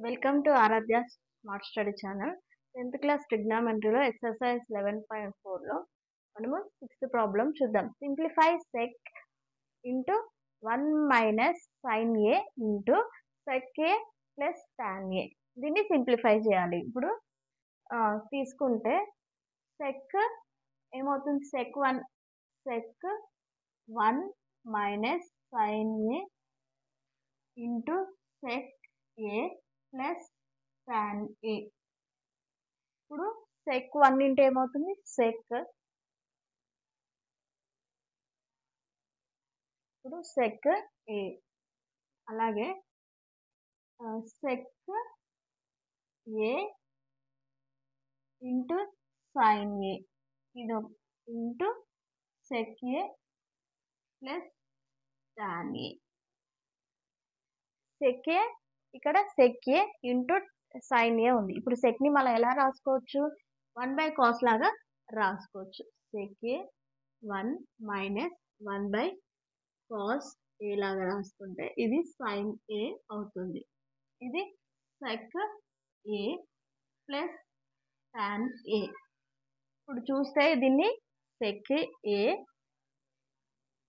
Welcome to Aaradhya smart study channel. 10th class ట్రిగ్నామెట్రీలో exercise 11.4లో మనము 6th ప్రాబ్లం చూద్దాం. Simplify sec into 1 minus sine A into sec A plus tan A. దీన్ని simplify చేయాలి. ఇప్పుడు తీసుకుంటే సెక్ ఏమవుతుంది, sec 1 minus sine A into sec A plus tan A. ఇప్పుడు సెక్ 1 ఇంటూ ఏమవుతుంది, సెక్ ఏ, అలాగే sec A into sine A, ఇది into sec A plus tan A. Sec A ఇక్కడ check A into sine A ఉంది. ఇప్పుడు సెక్ని మనం ఎలా రాసుకోవచ్చు, 1/cos లాగా రాసుకోవచ్చు. సెక్ ఏ 1 మైనస్ 1/cos ఏ లాగా రాసుకుంటే ఇది సైన్ ఏ అవుతుంది. ఇది సెక్ ఏ ప్లస్ టాన్ ఏ. ఇప్పుడు చూస్తే దీన్ని సెక్ ఏ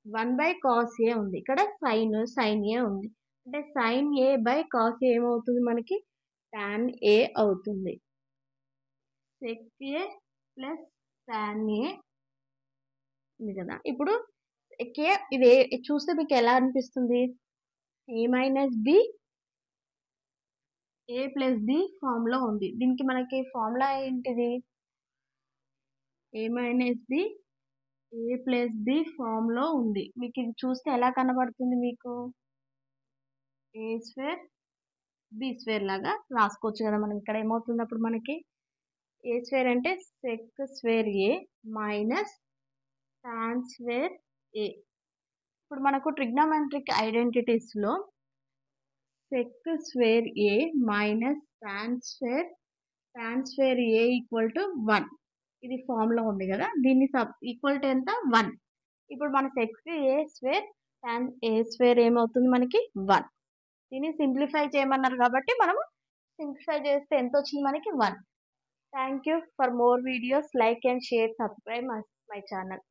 1/cos ఏ ఉంది, ఇక్కడ సైన్ ఏ ఉంది. అంటే sine A by cos A ఏమవుతుంది మనకి, టాన్ ఏ అవుతుంది. Sec A plus tan A ఉంది కదా. ఇప్పుడు సెక్ ఏ ఇది చూస్తే మీకు ఎలా అనిపిస్తుంది, ఏ మైనస్ బి ఏ ప్లస్ బి ఫార్ములా ఉంది. దీనికి మనకి ఫార్ములా ఏంటిది, ఏ మైనస్ బి ఏ ప్లస్ బి ఫార్ములా ఉంది. మీకు ఇది చూస్తే ఎలా కనబడుతుంది, మీకు ఏ స్క్వేర్ బి స్క్వేర్ లాగా రాసుకోవచ్చు కదా. మనం ఇక్కడ ఏమవుతుంది, అప్పుడు మనకి ఏ స్క్వేర్ అంటే sec square A minus tan square A. ఇప్పుడు మనకు ట్రిగ్నామెట్రిక్ ఐడెంటిటీస్లో sec square A minus tan square A equal to 1 ఇది ఫార్ములా ఉంది కదా. దీన్ని ఈక్వల్ టు ఎంత, 1. ఇప్పుడు మన sec A square tan A square ఏమవుతుంది మనకి 1. దీన్ని సింప్లిఫై చేయమన్నారు కాబట్టి మనము సింప్లిఫై చేస్తే ఎంత వచ్చింది మనకి 1. Thank you. For more videos like and share, subscribe my channel.